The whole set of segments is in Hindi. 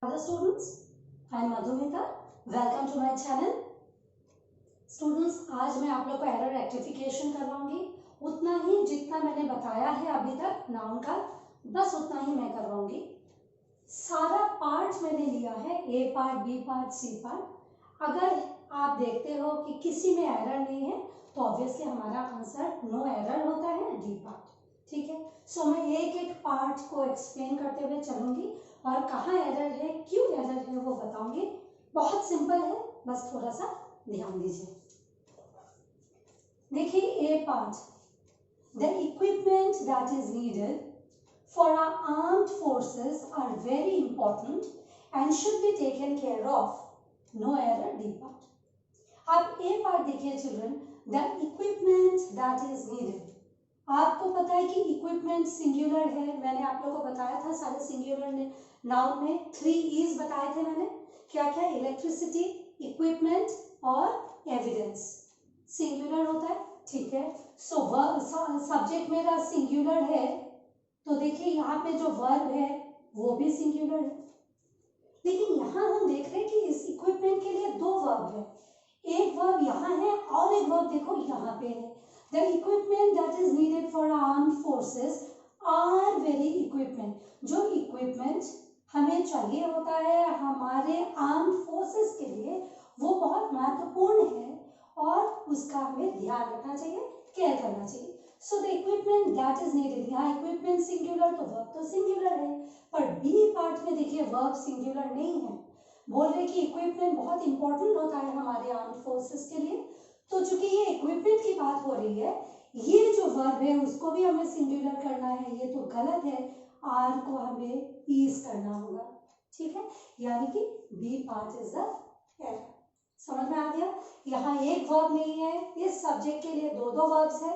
Hello students, I am Madhumita. Welcome to my channel. Students, आज मैं आप लोग को एरर रेक्टिफिकेशन करवाऊंगी। उतना ही जितना मैंने बताया है अभी तक नाउन का, बस उतना ही मैं करवाऊंगी। सारा पार्ट मैंने लिया है, A part, B part, C part. अगर आप देखते हो कि किसी में एरर नहीं है तो ऑब्वियसली हमारा आंसर नो एरर होता है, डी पार्ट। ठीक है, सो मैं एक एक पार्ट को एक्सप्लेन करते हुए चलूंगी और कहाँ एरर है, क्यों एरर है वो बताऊंगी। बहुत सिंपल है, बस थोड़ा सा ध्यान दीजिए। देखिए A part, the equipment that is needed for our armed forces are very important and should be taken care of. No error, D part. अब A part देखिए children, the equipment that is needed. आपको पता है कि equipment सिंगुलर है, मैंने आप लोगों को बताया था सारे सिंगुलर ने नाउन में 3 E's बताए थे मैंने, क्या क्या, इलेक्ट्रिसिटी, इक्विपमेंट और एविडेंस। सिंगुलर होता है, ठीक है। सो सब्जेक्ट मेरा सिंगुलर है, तो देखिए यहाँ पे जो वर्ब है वो भी सिंगुलर है, लेकिन यहाँ हम देख रहे हैं कि इस इक्विपमेंट के लिए 2 वर्ब है। एक वर्ब यहाँ है और एक वर्ब देखो यहाँ पे है। The equipment that is needed for armed forces are very equipment. जो इक्विपमेंट हमें चाहिए होता है हमारे आर्म्ड फोर्सेस के लिए वो बहुत महत्वपूर्ण है और उसका हमें ध्यान रखना चाहिए, केयर करना चाहिए। So the equipment that is needed, यहाँ इक्विपमेंट सिंगुलर तो वर्ब तो सिंगुलर है, पर बी पार्ट में देखिए वर्ब सिंगुलर नहीं है। बोल रहे कि इक्विपमेंट बहुत इंपॉर्टेंट होता है हमारे आर्म्ड फोर्सेस के लिए, तो चूंकि ये इक्विपमेंट की बात हो रही है, ये जो वर्ब है उसको भी हमें सिंगुलर करना है, ये तो गलत है, आर को हमें ईज करना होगा। ठीक है, यानी कि B part is the error. समझ में आ गया? यहाँ एक वर्ब नहीं है, इस सब्जेक्ट के लिए 2 वर्ब्स है।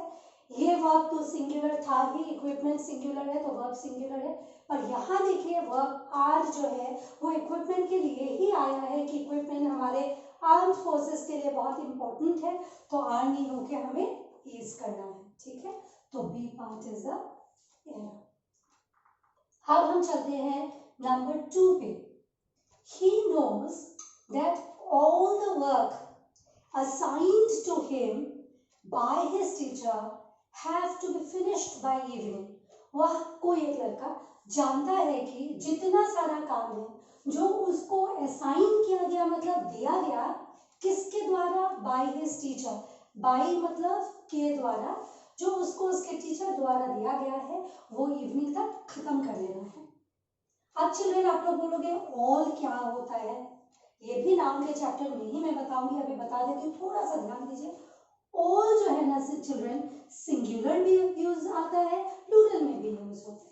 ये वर्ब तो सिंगुलर था ही, इक्विपमेंट सिंगुलर है तो वर्ब सिंगुलर है, पर यहाँ देखिए वर्ब आर जो है वो इक्विपमेंट के लिए ही आया है कि इक्विपमेंट हमारे आर्म्ड फोर्सेस के लिए बहुत इंपॉर्टेंट है, तो आर नहीं होके हमें ईज करना है। ठीक है, तो B part is the error. अब हम चलते हैं नंबर 2 पे। He knows that all the work assigned to him by his teacher have to be finished by evening. वह कोई एक लड़का जानता है कि जितना सारा काम है जो उसको असाइन किया गया, मतलब दिया गया, किसके द्वारा? By his teacher. बाय मतलब के द्वारा, जो उसको उसके टीचर द्वारा दिया गया है वो इवनिंग तक खत्म कर लेना है। अब चिल्ड्रन आप लोग बोलोगे ऑल क्या होता है? ये भी नाउन के चैप्टर में ही मैं बताऊंगी, अभी बता देती हूँ, थोड़ा सा ध्यान दीजिए। ऑल जो है ना चिल्ड्रन, सिंगुलर भी यूज आता है, प्लूरल में भी यूज होता है।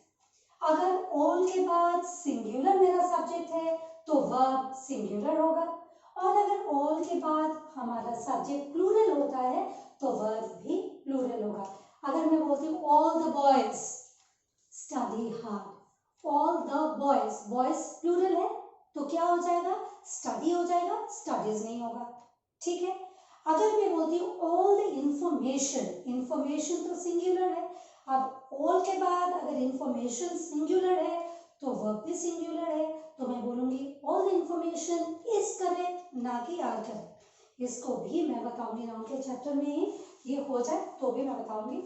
अगर ऑल के बाद सिंगुलर मेरा सब्जेक्ट है तो वर्ब सिंगुलर होगा, और अगर ऑल के बाद हमारा सब्जेक्ट प्लूरल होता है तो वर्ब भी प्लूरल होगा। अगर मैं बोलती हूँ all the boys study hard, all the boys, boys plural है तो क्या हो जाएगा? स्टडी हो जाएगा, स्टडीज नहीं होगा। ठीक है, अगर मैं बोलती हूँ ऑल द इंफॉर्मेशन, इंफॉर्मेशन तो सिंगुलर है, अब ऑल के बाद अगर इंफॉर्मेशन सिंगुलर है तो वर्ब भी सिंगुलर है, तो मैं बोलूंगी all the information is correct, ना कि आर करेक्ट। इसको भी मैं बताऊंगी नाउन के चैप्टर में ही, ये हो जाए तो भी मैं बताऊंगी।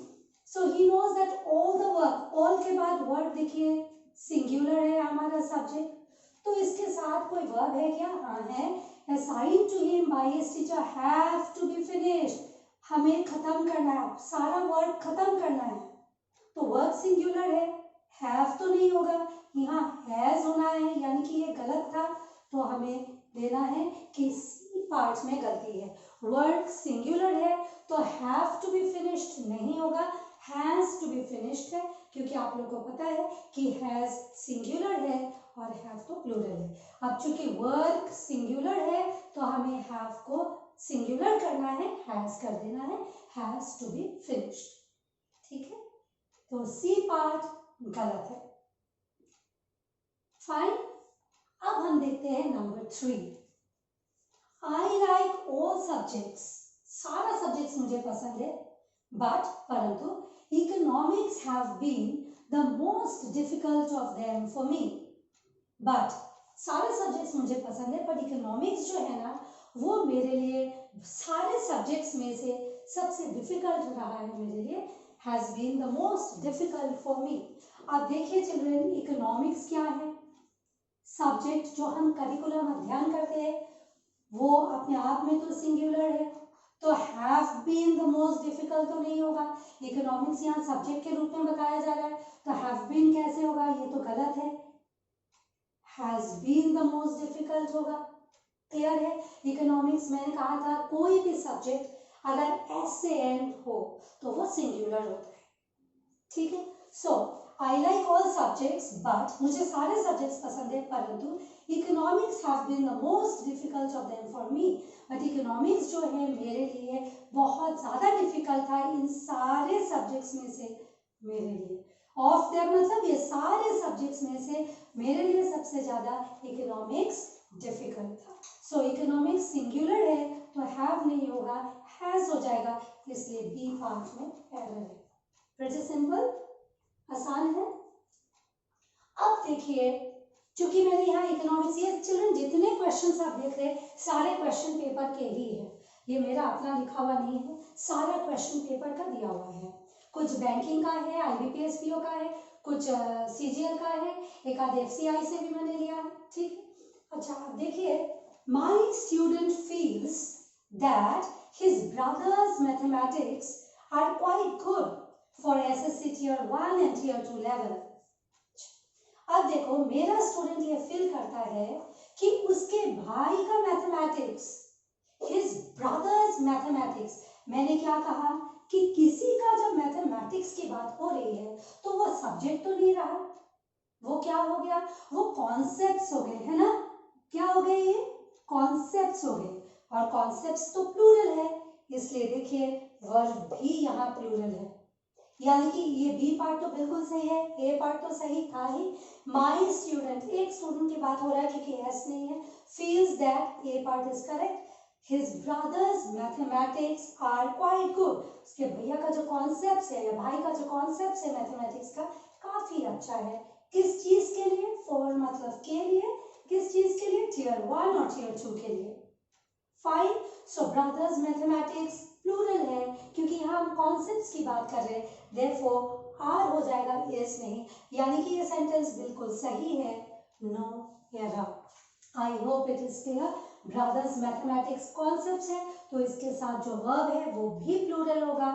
So he knows that all the work, all के बाद वर्ब देखिए सिंगुलर है हमारा सब्जेक्ट, तो इसके साथ कोई वर्ब है क्या? हाँ है, assigned to him by his teacher have to be finished, हमें खत्म करना है, सारा वर्क खत्म करना है, तो वर्ब सिंगुलर है, have तो नहीं होगा, यहाँ has होना है, यानी कि ये गलत था, तो हमें देना है कि सी पार्ट में गलती है। वर्क सिंगुलर है तो have to be finished नहीं होगा, has to be finished है, क्योंकि आप लोग को पता है कि has सिंगुलर है और have तो प्लूरल है। अब चूंकि वर्क सिंगुलर है तो हमें have को सिंगुलर करना है, has कर देना है, has to be finished। ठीक है, तो सी पार्ट गलत है। फाइन, अब हम देखते हैं number 3। I like all subjects, सारा सब्जेक्ट्स मुझे पसंद है, बट परंतु economics have been the most difficult of them for me, but सारे सब्जेक्ट्स मुझे पसंद है, बट इकोनॉमिक्स जो है ना वो मेरे लिए सारे सब्जेक्ट्स में से सबसे डिफिकल्ट रहा है मेरे लिए, has been the most difficult for me. अब देखिए चिल्ड्रन, इकोनॉमिक्स क्या है? सब्जेक्ट जो हम करिकुलम अध्ययन करते हैं वो अपने आप में तो सिंगुलर है, तो have been the most difficult तो नहीं होगा। इकोनॉमिक्स यहाँ सब्जेक्ट के रूप में बताया जा रहा है, तो हैव बीन कैसे होगा? ये तो गलत है, has been the most difficult होगा। क्लियर है? इकोनॉमिक्स मैंने कहा था कोई भी सब्जेक्ट अगर एस से एंड हो तो वो सिंगुलर होता है, ठीक है। So I like all subjects, but मुझे सारे सब्जेक्ट्स पसंद है, परंतु economics have been the most difficult of them for me. But economics जो है मेरे लिए बहुत ज़्यादा डिफिकल्ट था इन सारे सब्जेक्ट्स में से। मेरे लिए ऑफ देम मतलब ये सारे सब्जेक्ट्स में से मेरे लिए सबसे ज़्यादा इकोनॉमिक्स डिफिकल्ट था। सो इकोनॉमिक्स सिंगुलर है तो हैव नहीं होगा, हैज हो जाएगा, इसलिए बी पार्ट में एरर है। प्रीटी सिंपल, आसान है। अब देखिए, चूंकि मैंने यहाँ इकोनॉमिक्स, ये चिल्ड्रन जितने क्वेश्चंस आप देख रहे हैं सारे क्वेश्चन पेपर के ही है, ये मेरा अपना लिखा हुआ नहीं है, सारा क्वेश्चन पेपर का दिया हुआ है। कुछ बैंकिंग का है, IBPS PO का है, कुछ CGL का है, एक आध FCI से भी मैंने लिया है, ठीक है। अच्छा अब देखिए, my student feels that his brothers mathematics are quite good for SSC Tier 1 and Tier 2 level। अब देखो, मेरा स्टूडेंट ये फील करता है कि उसके भाई का मैथमेटिक्स, हिज ब्रदर्स मैथमेटिक्स, मैंने क्या कहा कि किसी का जब मैथमेटिक्स की बात हो रही है तो वो सब्जेक्ट तो नहीं रहा, वो क्या हो गया? वो कॉन्सेप्ट्स हो गए, है ना? क्या हो गए? ये कॉन्सेप्ट्स हो गए, और कॉन्सेप्ट्स तो प्लूरल है, इसलिए देखिए वर्ब भी यहाँ प्लूरल है, यानी कि ये बी पार्ट तो बिल्कुल सही है, ए पार्ट तो सही था ही। माई स्टूडेंट, एक स्टूडेंट की बात हो रहा है क्योंकि एस नहीं है, feels that, A part is correct, his brothers mathematics are quite good, उसके भैया का जो कॉन्सेप्ट है या भाई का जो कॉन्सेप्ट है मैथमेटिक्स का काफी अच्छा है। किस चीज के लिए? फॉर मतलब के लिए, किस चीज के लिए? Tier 1 और Tier 2 के लिए। फाइन, सो ब्रदर्स मैथमेटिक्स प्लूरल है क्योंकि यहाँ हम कॉन्सेप्ट्स की बात कर रहे हैं, देयरफॉर आर हो जाएगा, एस नहीं, यानी कि ये सेंटेंस बिल्कुल सही है, no error. I hope it is clear. Brothers mathematics concepts है तो इसके साथ जो वर्ब है वो भी प्लूरल होगा।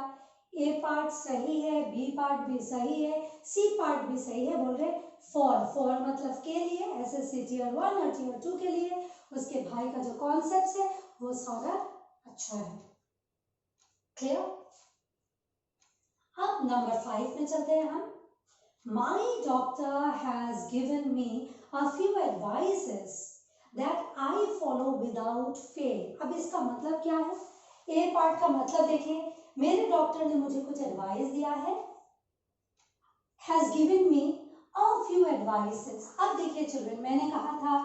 ए पार्ट सही है, बी पार्ट भी सही है, सी पार्ट भी सही है। बोल रहे फॉर मतलब के लिए, SSC Tier 1 और Tier 2 के लिए, उसके भाई का जो कॉन्सेप्ट है वो सारा अच्छा है। क्लियर? अब नंबर 5 में चलते हैं हम। My doctor has given me a few advices that I follow without fail। अब इसका मतलब क्या है? ए पार्ट का मतलब देखिए, मेरे डॉक्टर ने मुझे कुछ एडवाइस दिया है, has given me a few advices। अब देखिए चिल्ड्रन, मैंने कहा था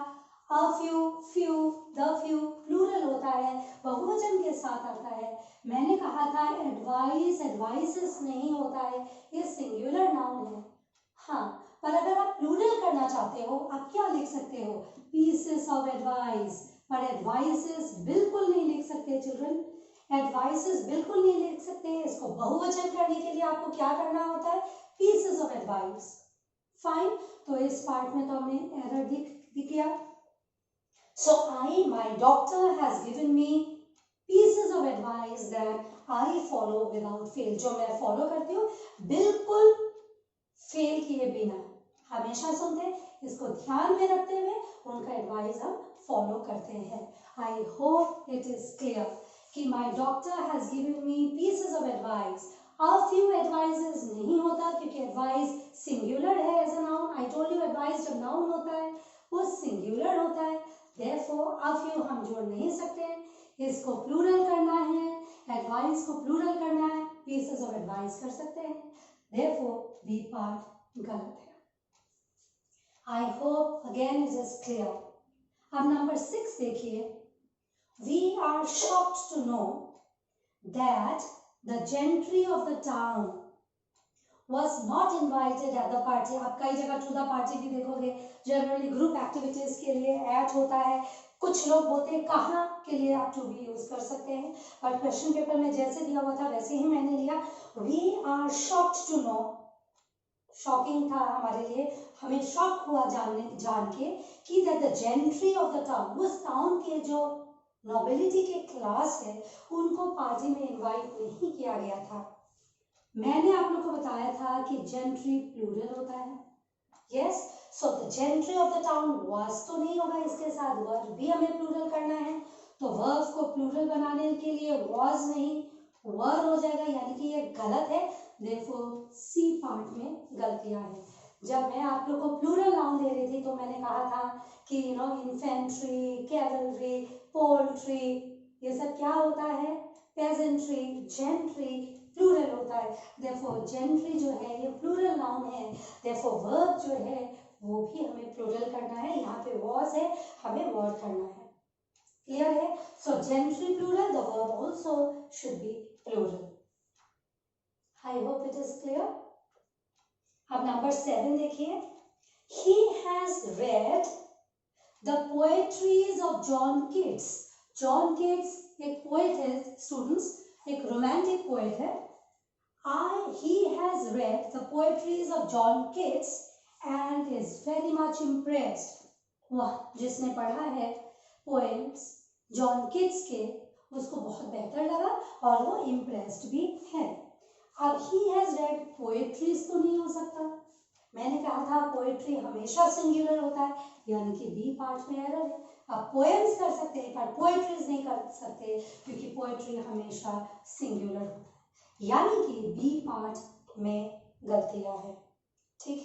a few, few, the few plural होता है, बहुवचन के साथ आता है। मैंने कहा था एडवाइस, एडवाइसेस नहीं होता है, ये सिंगुलर नाउन है। हाँ, पर अगर आप प्लूरल करना चाहते हो आप क्या लिख सकते हो? पीसेस ऑफ एडवाइस, पर एडवाइसेस बिल्कुल नहीं लिख सकते चिल्ड्रन, एडवाइसेस बिल्कुल नहीं लिख सकते। इसको बहुवचन करने के लिए आपको क्या करना होता है? Pieces of advice. फाइन, तो इस पार्ट में तो हमने एरर दिख गया। So my doctor has given me pieces of advice that I follow without fail। जो मैं फॉलो करती हूँ बिल्कुल फेल किए बिना, हमेशा सुनते हैं, इसको ध्यान में रखते हुए उनका एडवाइस हम फॉलो करते हैं। I hope it is clear कि my doctor has given me pieces of advice. A few advices नहीं होता क्योंकि एडवाइस सिंगुलर है as a noun. I told you advice जब नाउन होता है वो सिंगुलर होता है, therefore a few हम जोड़ नहीं सकते, इसको प्लूरल करना है, एडवाइस को प्लूरल करना है, पीसेस ऑफ एडवाइस कर सकते हैं, therefore बी पार्ट गलत है। I hope again it is clear. अब नंबर 6 देखिए, we are shocked to know that the gentry of the town was not invited at the party. आप कई जगह to the party भी देखोगे, जनरली ग्रुप एक्टिविटीज के लिए at होता है, कुछ लोग बोलते हैं कहाँ के लिए आप to be यूज कर सकते हैं, बट क्वेश्चन पेपर में जैसे दिया हुआ था वैसे ही मैंने लिया. We are shocked to know, shocking था हमारे लिए, हमें शॉक हुआ जान के कि that the gentry of the town, उस टाउन के जो नोबिलिटी के क्लास है उनको पार्टी में इनवाइट नहीं किया गया था. मैंने आप लोग को बताया था कि जेंट्री प्लूरल होता है. Yes, so the gentry of the town was तो नहीं होगा, इसके साथ वर्ब भी हमें प्लूरल करना है, तो वर्ब को प्लूरल बनाने के लिए वाज नहीं वर हो जाएगा, यानी कि ये गलत है. Therefore, सी पार्ट में गलतियां हैं. जब मैं आप लोग को प्लूरल नाउन दे रही थी तो मैंने कहा था कि इन्फेंट्री, कैवलरी, पोल्ट्री, ये सब क्या होता है, पेजेंट्री, जेंट्री प्लूरल होता है. Therefore, जेंट्री जो है ये प्लूरल नाउन है. Therefore, वर्ब जो है वो भी हमें प्लूरल करना है. यहाँ पे वॉज है, हमें वर्ड करना है. क्लियर है? So gentry plural, the verb also should be plural. I hope it is clear. अब नंबर 7 देखिए. He has read the poetries of John Keats. John Keats एक पोएट है स्टूडेंट्स, एक रोमांटिक पोएट है. He has read the poetries of John Keats and is very much impressed. वह जिसने पढ़ा है पोएम्स जॉन किट्स के, उसको बहुत बेहतर लगा और वो इम्प्रेस्ड भी है. अब he has read poetries तो नहीं हो सकता. मैंने कहा था पोएट्री हमेशा सिंगुलर होता है, यानी कि बी पार्ट में एरर है. आप पोएम्स कर सकते हैं पर पोएट्रीज नहीं कर सकते क्योंकि पोएट्री हमेशा सिंगुलर होता है, यानी कि बी पार्ट में गलतियां है. ठीक,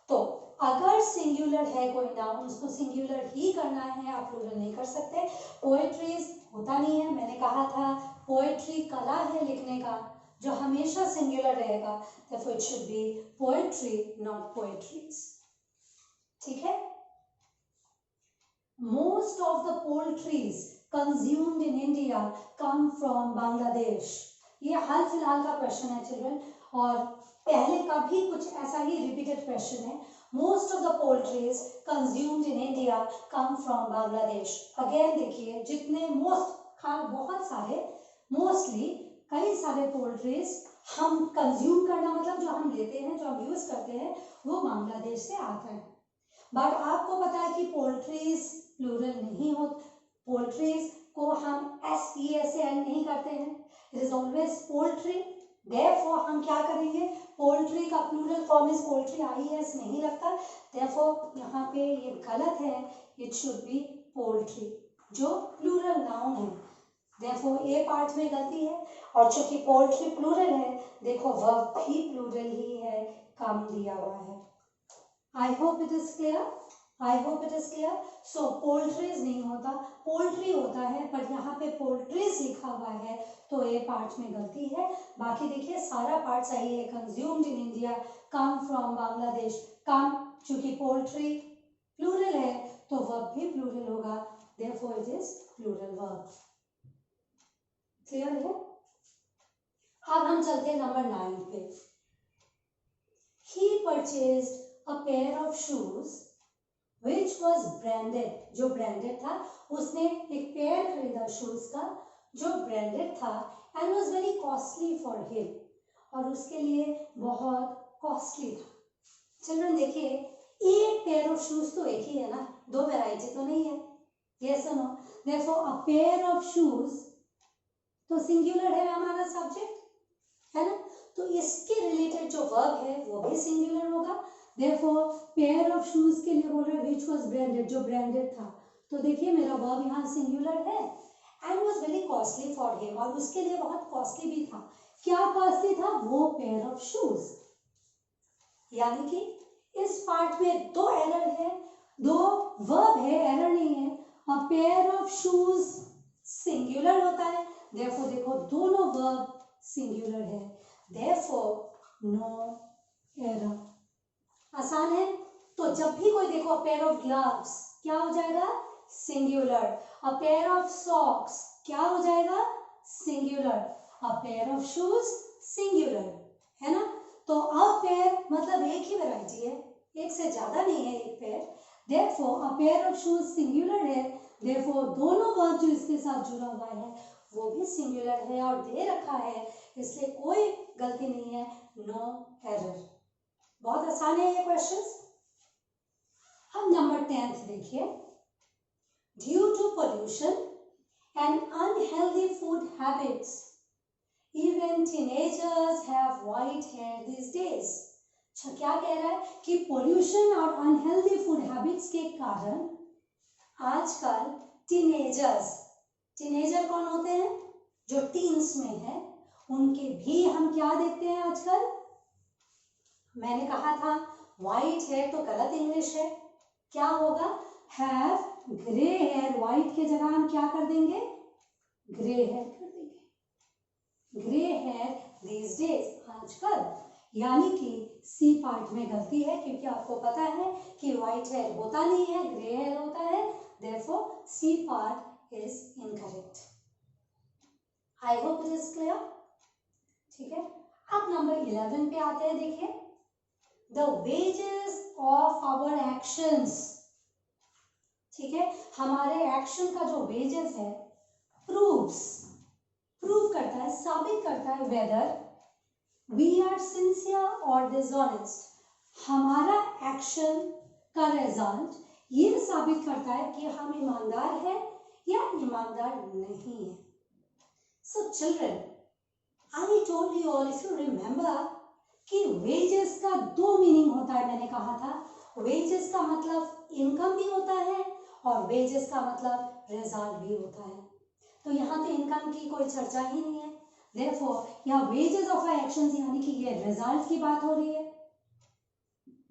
तो अगर सिंगुलर है कोई नाउन उसको सिंगुलर ही करना है, आप प्लूरल नहीं कर सकते. पोएट्रीज होता नहीं है, मैंने कहा था पोएट्री कला है लिखने का जो हमेशा सिंगुलर रहेगा. therefore it should be poetry not poetries. ठीक है. most of the poultries consumed in India come from Bangladesh. ये हाल फिलहाल का क्वेश्चन है चिल्ड्रन, और पहले का भी कुछ ऐसा ही रिपीटेड क्वेश्चन है. most of the poultries consumed in India come from Bangladesh. Again देखिए, जितने बहुत सारे, मोस्टली कई सारे पोल्ट्रीज हम कंज्यूम करना मतलब जो हम लेते हैं, जो हम यूज करते हैं, वो बांग्लादेश से आता है. बट आपको पता है कि पोल्ट्रीज प्लूरल नहीं होते. पोल्ट्रीज को हम SES से एंड नहीं करते हैं. It is always poultry. Therefore हम क्या करेंगे, पोल्ट्री का plural form is poultry, IES नहीं लगता. देयरफॉर यहाँ पे ये गलत है. इट शुड बी पोल्ट्री जो प्लूरल नाउन है. Therefore, ए पार्ट में गलती है, और चूंकि पोल्ट्री प्लूरल है, देखो वर्ब भी प्लूरल ही है, कम दिया हुआ है. I hope it is clear. I hope it is clear. So poultries नहीं होता, पोल्ट्री होता है, पर यहाँ पे पोल्ट्रीज लिखा हुआ है तो ए पार्ट में गलती है. बाकी देखिए सारा पार्ट सही है. Consumed in India, come from Bangladesh. Come चूंकि पोल्ट्री प्लूरल है तो वर्ब भी प्लूरल होगा. Therefore it is plural verb. Clear है. अब हम चलते हैं नंबर 9 पे. He purchased a pair of shoes which was branded. जो ब्रांडेड था, उसने एक पेयर खरीदा शूज का जो ब्रांडेड था, and was very costly for him. और उसके लिए बहुत कॉस्टली था. चिल्ड्रन देखिए, एक पेयर ऑफ शूज तो एक ही है ना, दो वैरायटी तो नहीं है. Yes or no? Therefore a pair of shoes तो सिंगुलर है हमारा सब्जेक्ट, है ना, तो इसके रिलेटेड जो वर्ब है वो भी सिंगुलर होगा. देयरफॉर पेयर ऑफ शूज के लिए बोल रहा है व्हिच वाज ब्रांडेड, जो ब्रांडेड था. तो देखिए मेरा वर्ब यहाँ सिंगुलर है. And was very costly for him, और उसके लिए बहुत कॉस्टली भी था. क्या कॉस्टली था, वो पेयर ऑफ शूज. यानी कि इस पार्ट में दो एरर है, दो वर्ब है, एरर नहीं है. और पेयर ऑफ शूज सिंगुलर होता है. Therefore देखो दोनों वर्ब सिंगुलर है. Therefore no error. आसान है. तो जब भी कोई देखो पेयर ऑफ ग्लव्स क्या हो जाएगा, singular. A pair of socks क्या हो जाएगा, singular. A pair of shoes singular, है ना. तो अ पेयर मतलब एक ही वैरायटी है, एक से ज्यादा नहीं है एक pair. Therefore a pair of shoes singular है, देयरफॉर दोनों वर्ब जो इसके साथ जुड़ा हुआ है वो भी सिंगुलर है और दे रखा है, इसलिए कोई गलती नहीं है, नो एरर। बहुत आसान है ये क्वेश्चंस। अब नंबर 10 देखिए, due to pollution and unhealthy food habits even teenagers have white hair these days. अच्छा, क्या कह रहा है कि पोल्यूशन और अनहेल्दी फूड हैबिट्स के कारण आजकल टीनेजर कौन होते हैं, जो टीन्स में है, उनके भी हम क्या देखते हैं आजकल, मैंने कहा था व्हाइट हेयर तो गलत इंग्लिश है, क्या होगा, हैव ग्रे हेयर, व्हाइट के जगह हम क्या कर देंगे, ग्रे हेयर कर देंगे, ग्रे हेयर दीज डेज आजकल, यानी कि सी पार्ट में गलती है, क्योंकि आपको पता है कि व्हाइट हेयर होता नहीं है, ग्रे हेयर होता है, therefore C part is incorrect. I hope it is clear. ठीक है, अब नंबर 11 पे आते हैं, देखिए, the wages of our actions, ठीक है, हमारे एक्शन का जो वेजेस है प्रूव करता है, साबित करता है whether we are sincere or dishonest, हमारा एक्शन का रिजल्ट ये साबित करता है कि हम ईमानदार हैं या ईमानदार नहीं है। So children, I told you all, if you remember, कि वेजेस का दो मीनिंग होता है, मैंने कहा था, वेजेस का मतलब इनकम भी होता है और वेजेस का मतलब रिजल्ट भी होता है। तो यहाँ पे इनकम की कोई चर्चा ही नहीं है, therefore यहाँ वेजेस ऑफ आवर एक्शंस यानी कि ये रिजल्ट की बात हो रही है,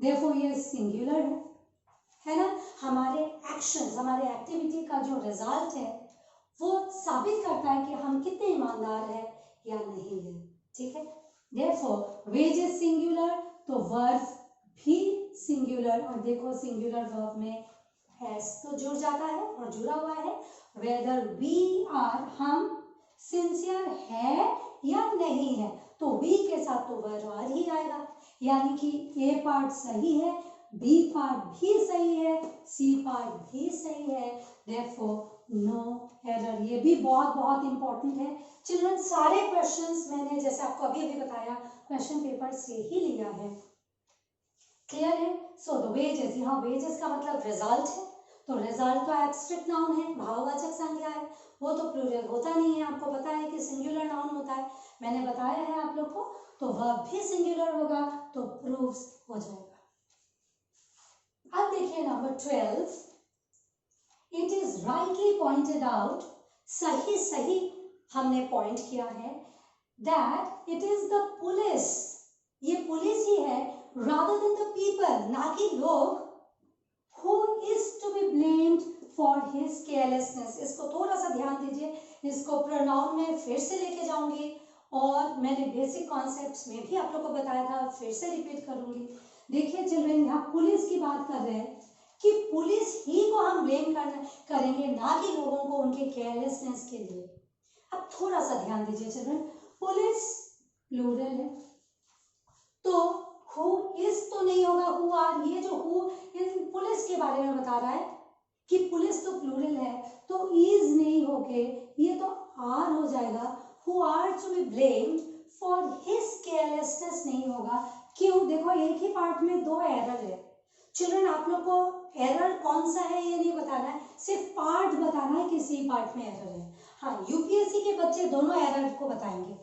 therefore ये सिंगुलर है ना, हमारे एक्शंस, हमारे एक्टिविटी का जो रिजल्ट है वो साबित करता है कि हम कितने ईमानदार हैं या नहीं है, ठीक है। therefore वेजेस सिंगुलर तो वर्ब भी सिंगुलर, और देखो सिंगुलर वर्ब में एस तो जुड़ जाता है और जुड़ा हुआ है, वेदर वी आर, हम सिंसियर है या नहीं है, तो वी के साथ तो वर्ब आर ही आएगा, यानी कि ए पार्ट सही है, बी पार्ट भी सही है, सी पार्ट भी सही है, therefore नो एरर। ये भी बहुत बहुत इंपॉर्टेंट है चिल्ड्रन, सारे क्वेश्चंस मैंने जैसे आपको अभी अभी बताया क्वेश्चन पेपर से ही लिया है, क्लियर है। सो द वेजेस, यहाँ वेजेस का मतलब रिजल्ट है, तो रिजल्ट तो एब्स्ट्रैक्ट नाउन है, भाववाचक संज्ञा है, वो तो प्लूरल होता नहीं है, आपको पता है कि सिंगुलर नाउन होता है, मैंने बताया है आप लोग को, तो वर्ब भी सिंगुलर होगा तो प्रूव्स हो जाएगा। अब देखिए number 12, it is rightly pointed out, सही हमने पॉइंट किया है, that it is the police, ये पुलिस ही है, रादर देन द पीपल, ना कि लोग, who is to be blamed for his carelessness। इसको थोड़ा सा ध्यान दीजिए, इसको प्रोनाउन में फिर से लेके जाऊंगी और मैंने बेसिक कॉन्सेप्ट्स में भी आप लोग को बताया था, फिर से रिपीट करूंगी। देखिए चिल्ड्रन, यहाँ पुलिस की बात कर रहे हैं कि पुलिस ही को हम ब्लेम करेंगे, ना कि लोगों को उनके केयरलेसनेस के लिए। अब थोड़ा सा ध्यान दीजिए चिल्ड्रन, पुलिस प्लूरल है, तो हु इज तो नहीं होगा, हु आर, ये जो हु पुलिस के बारे में बता रहा है कि पुलिस तो प्लूरल है, तो इज नहीं होके ये तो आर हो जाएगा, who are to be blamed for his carelessness नहीं होगा, क्यों, देखो एक ही पार्ट में दो एरर है चिल्ड्रन, आप लोग को एरर कौन सा है ये नहीं बताना है, सिर्फ पार्ट बताना है, किसी पार्ट में एरर है। हाँ, यूपीएससी के बच्चे दोनों एरर को बताएंगे।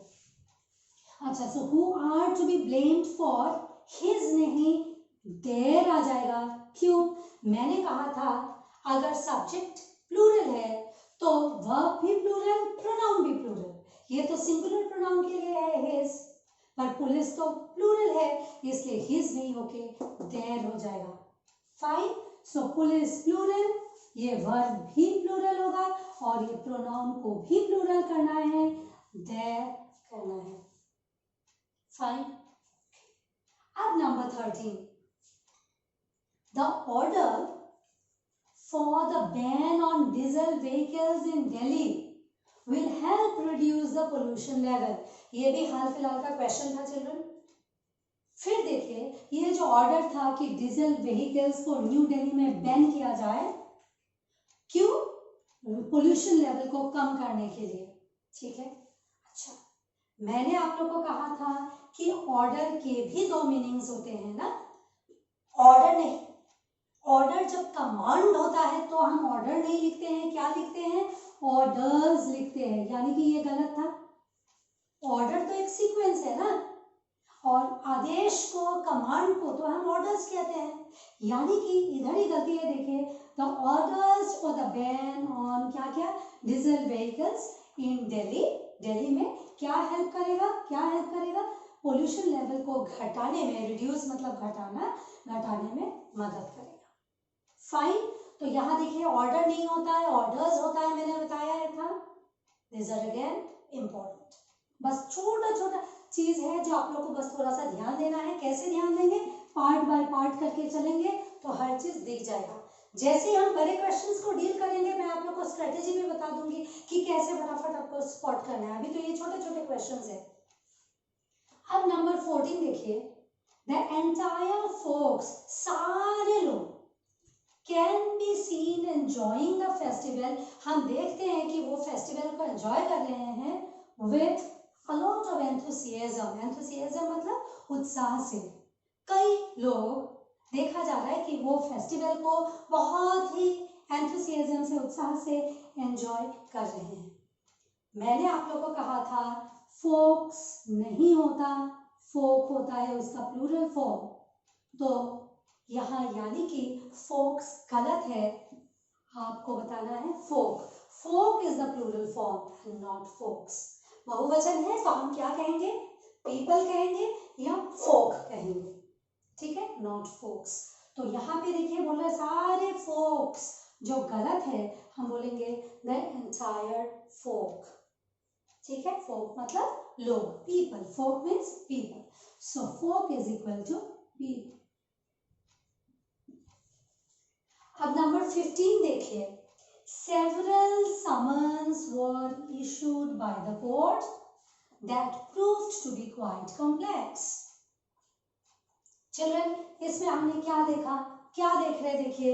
अच्छा, so who are to be blamed for, his नहीं देयर आ जाएगा, क्यों, मैंने कहा था अगर सब्जेक्ट प्लूरल है तो वर्ब भी प्लूरल, प्रोनाउन भी प्लूरल, ये तो सिंगुलर प्रोनाउन के लिए है हिज, पर पुलिस तो प्लूरल है, इसलिए हिज नहीं होके देयर हो जाएगा। फाइन, सो पुलिस प्लूरल, ये वर्ब भी प्लूरल होगा और ये प्रोनाउन को भी प्लूरल करना है, देयर करना है। फाइन, अब number 13, the order for the ban on diesel vehicles in Delhi will help reduce the pollution level। ये भी हाल फिलहाल का क्वेश्चन था चिल्ड्रन, फिर देखिए ये जो ऑर्डर था कि डीजल व्हीकल्स को न्यू दिल्ली में बैन किया जाए, क्यों? पोल्यूशन लेवल को कम करने के लिए, ठीक है। अच्छा, मैंने आप लोगों को कहा था कि ऑर्डर के भी दो मीनिंग्स होते हैं ना। ऑर्डर नहीं, ऑर्डर जब कमांड होता है तो हम ऑर्डर नहीं लिखते हैं, क्या लिखते हैं? ऑर्डर्स लिखते हैं, यानी कि ये गलत था। ऑर्डर तो एक सीक्वेंस है ना, और आदेश को, कमांड को तो हम ऑर्डर्स कहते हैं, यानी कि इधर ही गलती है। देखिए, the orders for the ban on क्या क्या डीजल व्हीकल्स इन दिल्ली, दिल्ली में क्या हेल्प करेगा, क्या हेल्प करेगा? पोल्यूशन लेवल को घटाने में, रिड्यूस मतलब घटाना, घटाने में मदद करेगा। फाइन, तो यहाँ देखिए ऑर्डर नहीं होता है, ऑर्डर्स होता है, मैंने बताया था। This are again important. बस छोटा छोटा चीज है जो आप लोग को बस थोड़ा सा ध्यान देना है। कैसे ध्यान देंगे? पार्ट बाय पार्ट करके चलेंगे तो हर चीज दिख जाएगा। जैसे हम बड़े क्वेश्चंस को डील करेंगे, मैं आप लोग को स्ट्रेटेजी भी बता दूंगी कि कैसे फटाफट आपको स्पॉट करना है। अभी तो ये छोटे छोटे क्वेश्चंस है। अब नंबर 14 देखिए, द एंटायर फोक्स, सारे लोग, can be seen enjoying the festival, हम देखते हैं कि वो फेस्टिवल को एंजॉय कर रहे हैं with a lot of enthusiasm, enthusiasm मतलब उत्साह से। कई लोग देखा जा रहा है कि वो फेस्टिवल को बहुत ही enthusiasm से, उत्साह से एंजॉय कर रहे हैं। मैंने आप लोगों को कहा था फोक्स नहीं होता, फोक होता है उसका प्लूरल फॉर्म, तो यहाँ यानी कि फोक्स गलत है, आपको बताना है folk. Folk is the plural form, not folks. बहुवचन है तो हम क्या कहेंगे? पीपल कहेंगे या फोक कहेंगे, ठीक है, नॉट फोक्स। तो यहाँ पे देखिए बोल रहे सारे फोक्स, जो गलत है हम बोलेंगे द एंटायर फोक, ठीक है। फोक मतलब लोग, people, folk means people, so folk is equal to people. अब नंबर 15 देखिए, several summons were issued by the court that proved to be quite complex. Children, इसमें हमने क्या देखा, क्या देख रहे? देखिए,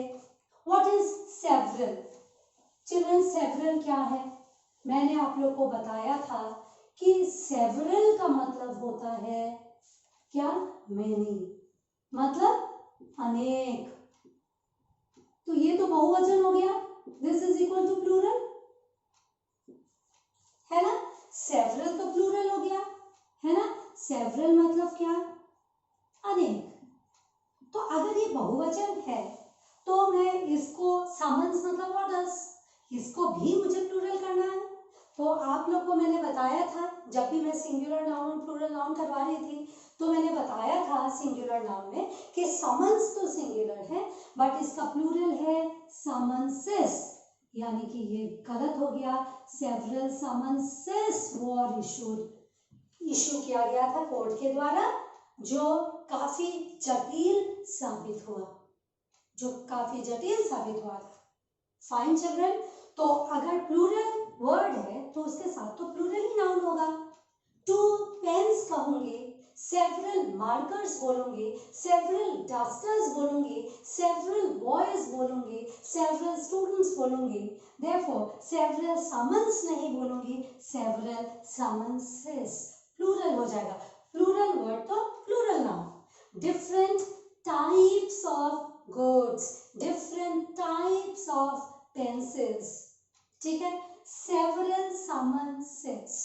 what is several? Children, several क्या है? मैंने आप लोग को बताया था कि several का मतलब होता है क्या? many, मतलब अनेक। तो ये तो बहुवचन हो गया, this is equal to plural, है ना। सेवरल तो प्लूरल हो गया, है ना। सेवरल मतलब क्या? अनेक। तो अगर ये बहुवचन है तो मैं इसको समन्स मतलब ऑर्डर्स, इसको भी मुझे प्लूरल करना है। तो आप लोग को मैंने बताया था, जब भी मैं सिंगुलर नाउन प्लूरल नाउन करवा रही थी तो मैंने बताया था सिंगुलर नाउन में कि समन्स तो सिंगुलर है बट इसका प्लूरल है समन्सेस, यानी कि ये गलत हो गया। सेवरल समन्सेस वर इशूड, इशू किया गया था कोर्ट के द्वारा, जो काफी जटिल साबित हुआ, जो काफी जटिल साबित हुआ था। फाइन चिल्ड्रन, तो अगर प्लूरल वर्ड है तो उसके साथ तो प्लूरल ही नाउन होगा। 2 पेन्स कहूंगी, सेवरल मार्कर्स बोलूंगी, सेवरल डस्टर्स बोलूंगी, सेवरल बॉयज बोलूंगी, सेवरल स्टूडेंट्स बोलूंगी। देयरफॉर सेवरल समन्स नहीं बोलूंगी, सेवरल समन्सेस, प्लूरल हो जाएगा। प्लूरल वर्ड तो plural noun. Different types of goods, different types of pencils, ठीक है, several summonses.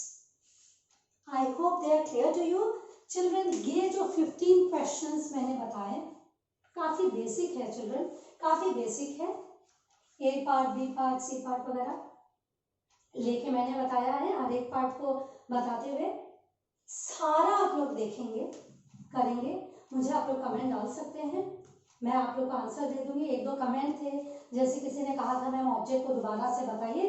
I hope they are clear to you children. ये जो 15 questions मैंने बताए काफी बेसिक है चिल्ड्रन, काफी बेसिक है। A part, B part, C part वगैरह लेके मैंने बताया है, हर एक पार्ट को बताते हुए सारा आप लोग देखेंगे, करेंगे। मुझे आप लोग कमेंट डाल सकते हैं, मैं आप लोग को आंसर दे दूंगी। 1-2 कमेंट थे, जैसे किसी ने कहा था मैम ऑब्जेक्ट को दोबारा से बताइए,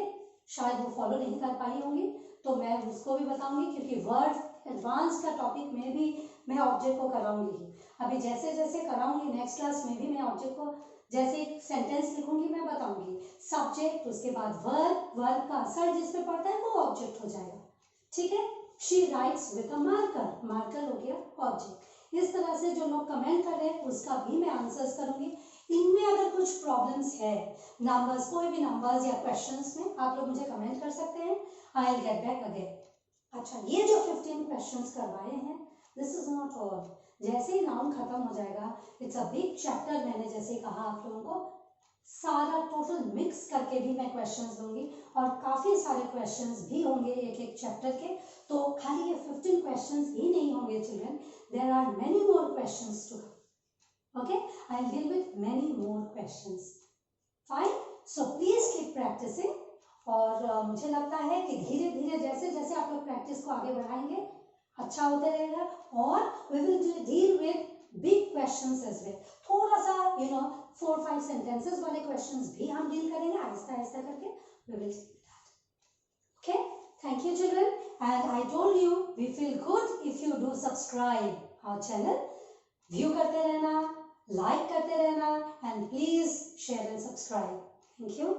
शायद वो फॉलो नहीं कर पाई होंगी, तो मैं उसको भी बताऊंगी क्योंकि वर्ड एडवांस का टॉपिक में भी मैं ऑब्जेक्ट को कराऊंगी ही। अभी जैसे जैसे कराऊंगी नेक्स्ट क्लास में भी मैं ऑब्जेक्ट को, जैसे एक सेंटेंस लिखूंगी मैं बताऊंगी सब्जेक्ट, उसके बाद वर्ब, वर्ब का असर जिस पे पड़ता है वो ऑब्जेक्ट हो जाएगा, ठीक है। She writes with a marker, marker हो गया ऑब्जेक्ट। इस तरह से जो लोग कमेंट कर रहे हैं उसका भी मैं आंसर्स करूंगी। इनमें अगर कुछ प्रॉब्लम्स है, नंबर्स, कोई भी नंबर्स या क्वेश्चंस में, आप लोग मुझे कमेंट कर सकते हैं। I will get back again. अच्छा, ये जो 15 क्वेश्चंस करवाए हैं, दिस इज नॉट ऑल। जैसे ही राउंड खत्म हो जाएगा, इट्स अ बिग चैप्टर, मैंने जैसे कहा आप लोगों को, सारा टोटल मिक्स करके भी मैं क्वेश्चंस दूंगी और काफी सारे क्वेश्चंस भी होंगे एक एक चैप्टर के। तो खाली ये 15 क्वेश्चंस ही नहीं होंगे children, there are many more questions to come. Okay, I will deal with many more questions. Fine, so please keep practising. और मुझे लगता है कि धीरे धीरे जैसे जैसे आप लोग प्रैक्टिस को आगे बढ़ाएंगे, अच्छा होते रहेगा। और we will deal with big questions as well. थोड़ा सा 4-5 सेंटेंसेस वाले क्वेश्चंस भी हम डील करेंगे आहिस्ता आहिस्ता करके। We will deal that. Okay, thank you children, and I told you we feel good if you do subscribe our channel. View करते रहना, लाइक करते रहना, and please share and subscribe. Thank you.